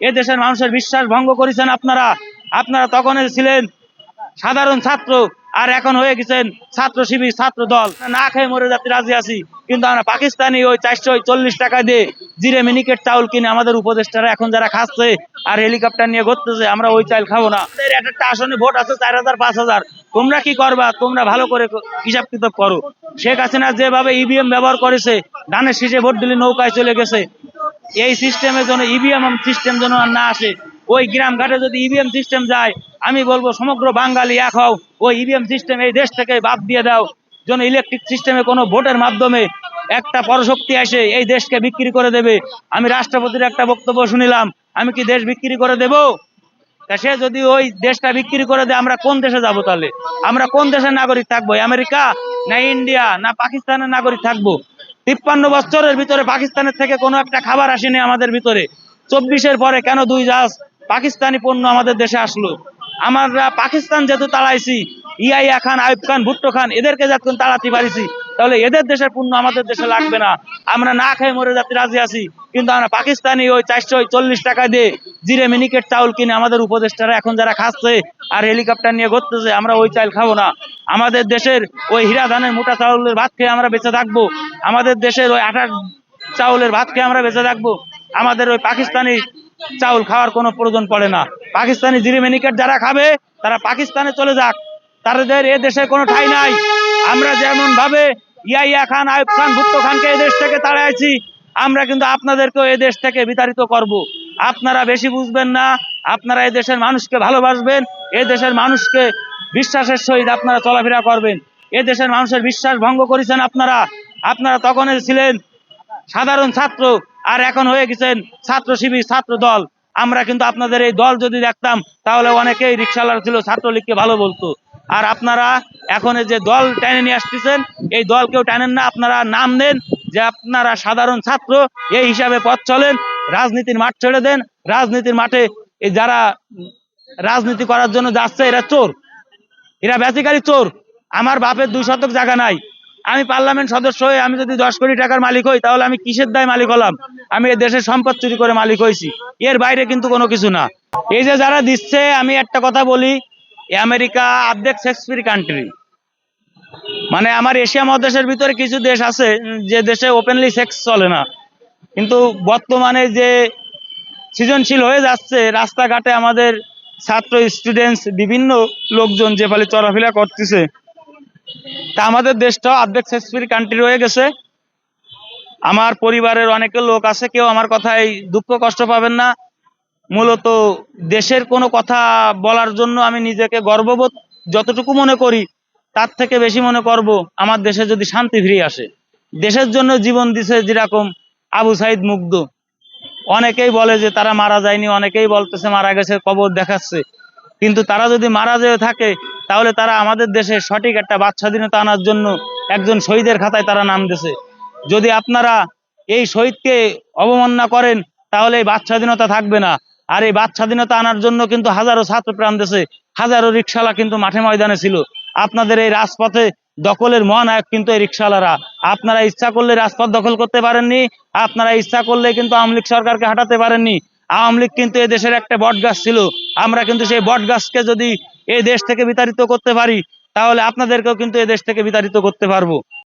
এ দেশের মানুষের বিশ্বাস ভঙ্গ করেছেন আপনারা। আপনারা তখন ছিলেন সাধারণ ছাত্র, আর এখন হয়ে গেছেন ছাত্র শিবির, ছাত্র দল। না খেয়ে মরে যাতে রাজি আছি, কিন্তু আমরা পাকিস্তানি ওই 440 টাকা দিয়ে জিরে মিনিকেট চাউল কিনে আমাদের উপদেষ্টারা এখন যারা খাচ্ছে আর হেলিকপ্টার নিয়ে ঘুরতেছে, আমরা ওই চাল খাবো না। একটা আসনে ভোট আছে 4000 5000, তোমরা কি করবা? তোমরা ভালো করে হিসাব কিতাব করো। শেখ হাসিনা যেভাবে ইভিএম ব্যবহার করেছে, ধানের শীষে ভোট দিলে নৌকায় চলে গেছে। এই সিস্টেমের জন্য ইভিএম সিস্টেম যেন না আসে। ওই গ্রাম ঘাটে যদি ইভিএম সিস্টেম যায়, আমি বলবো সমগ্র বাঙালি এক হও, ওই ইভিএম সিস্টেম এই দেশ থেকে বাদ দিয়ে দাও। যেন ইলেকট্রিক সিস্টেমে কোনো ভোটের মাধ্যমে একটা পরশক্তি এসে এই দেশকে বিক্রি করে দেবে। আমি রাষ্ট্রপতির একটা বক্তব্য শুনিলাম, আমি কি দেশ বিক্রি করে দেব? তা সে যদি ওই দেশটা বিক্রি করে দেয়, আমরা কোন দেশে যাব? তাহলে আমরা কোন দেশের নাগরিক থাকবো? আমেরিকা না ইন্ডিয়া না পাকিস্তানের নাগরিক থাকবো? 53 বছরের ভিতরে পাকিস্তানের থেকে কোনো একটা খাবার আসেনি আমাদের ভিতরে। 24-এর পরে কেন 2 জাহাজ পাকিস্তানি পণ্য আমাদের দেশে আসলো? আমরা পাকিস্তান যেহেতু তাড়াইছি, ইয়াইয়া খান, আইয়ুব খান, ভুট্টো খান, এদেরকে যখন তাড়াতে পারিছি, তাহলে এদের দেশের পণ্য আমাদের দেশে লাগবে না। আমরা না খেয়ে মরে যাতে রাজি আছি, কিন্তু আমরা পাকিস্তানি ওই 440 টাকা দিয়ে জিরে মিনিকেট চাউল কিনে আমাদের উপদেষ্টারা এখন যারা খাচ্ছে আর হেলিকপ্টার নিয়ে ঘুরতেছে, আমরা ওই চাল খাবো না। আমাদের দেশের ওই হীরা ধানের মোটা চাউলের ভাত খেয়ে আমরা বেঁচে থাকবো। আমাদের দেশের ওই আটার চাউলের ভাত খেয়ে আমরা বেঁচে থাকবো। আমাদের ওই পাকিস্তানি চাউল খাওয়ার কোনো প্রয়োজন পড়ে না। পাকিস্তানি জিরে মিনিকেট যারা খাবে তারা পাকিস্তানে চলে যাক, তাদের এ দেশে কোনো ঠাঁই নাই। আমরা যেমন ভাবে ইয়াইয়া খান, আইয়ুব খান, ভুট্টো খানকে এই দেশ থেকে তাড়াইছি, আমরা কিন্তু আপনাদেরকেও এই দেশ থেকে বিতাড়িত করব। আপনারা বেশি বুঝবেন না, আপনারা এই দেশের মানুষকে ভালোবাসবেন, এই দেশের মানুষকে বিশ্বাসের সহিত আপনারা চলাফেরা করবেন। এ দেশের মানুষের বিশ্বাস ভঙ্গ করেছেন আপনারা। আপনারা তখন ছিলেন সাধারণ ছাত্র, আর এখন হয়ে গেছেন ছাত্র শিবির, ছাত্র দল। আমরা কিন্তু আপনাদের এই দল যদি দেখতাম, তাহলে অনেকেই রিক্সাওয়ালা ছিল, ছাত্রলীগকে ভালো বলতো। আর আপনারা এখন যে দল টেনে নিয়ে আসতেছেন, এই দল কেউ টানেন না। আপনারা নাম দেন যে আপনারা সাধারণ ছাত্র, এই হিসাবে পথ চলেন, রাজনীতির মাঠ ছেড়ে দেন। রাজনীতির মাঠে এই যারা রাজনীতি করার জন্য যাচ্ছে, এরা চোর, এরা বেসিক্যালি চোর। আমার বাপের 2 শতক জায়গা নাই, আমি পার্লামেন্ট সদস্য হয়ে আমি যদি 10 কোটি টাকার মালিক হই, তাহলে আমি কিসের দায় মালিক হলাম? আমি এই দেশের সম্পদ চুরি করে মালিক হয়েছি, এর বাইরে কিন্তু কোনো কিছু না। এই যে যারা দিচ্ছে, আমি একটা কথা বলি, আমেরিকা অর্ধেক সেক্স ফ্রি কান্ট্রি। মানে আমার এশিয়া মহাদেশের ভিতরে কিছু দেশ আছে যে দেশে ওপেনলি সেক্স চলে না, কিন্তু বর্তমানে যে সৃজনশীল হয়ে যাচ্ছে রাস্তাঘাটে, আমাদের ছাত্র স্টুডেন্টস বিভিন্ন লোকজন যে ফলে চলাফেরা করতেছে, তা আমাদের দেশটাও অর্ধেক সেক্স ফ্রি কান্ট্রি হয়ে গেছে। আমার পরিবারের অনেকে লোক আছে, কেউ আমার কথায় দুঃখ কষ্ট পাবেন না। মূলত দেশের কোনো কথা বলার জন্য আমি নিজেকে গর্ববোধ যতটুকু মনে করি, তার থেকে বেশি মনে করব আমার দেশে যদি শান্তি ফিরে আসে। দেশের জন্য জীবন দিছে যেরকম আবু সাইদ মুগ্ধ, অনেকেই বলে যে তারা মারা যায়নি, অনেকেই বলতেছে মারা গেছে, কবর দেখাচ্ছে। কিন্তু তারা যদি মারা যেয়ে থাকে, তাহলে তারা আমাদের দেশে সঠিক একটা বাক স্বাধীনতা আনার জন্য একজন শহীদের খাতায় তারা নাম দিয়েছে। যদি আপনারা এই শহীদকে অবমাননা করেন, তাহলে এই বাক স্বাধীনতা থাকবে না। আর এই বাক স্বাধীনতা আনার জন্য কিন্তু হাজারো ছাত্র প্রাণ দিয়েছে, হাজারো রিক্সাওয়ালা কিন্তু মাঠে ময়দানে ছিল। আপনাদের এই রাজপথে দখলের মহানায়ক কিন্তু এই রিক্সাওয়ালারা। আপনারা ইচ্ছা করলে রাজপথ দখল করতে পারেননি, আপনারা ইচ্ছা করলে কিন্তু আওয়ামী লীগ সরকারকে হাঁটাতে পারেননি। আওয়ামী লীগ কিন্তু এই দেশের একটা বট গাছ ছিল, আমরা কিন্তু সেই বট গাছকে যদি এই দেশ থেকে বিতাড়িত করতে পারি, তাহলে আপনাদেরকেও কিন্তু এই দেশ থেকে বিতাড়িত করতে পারবো।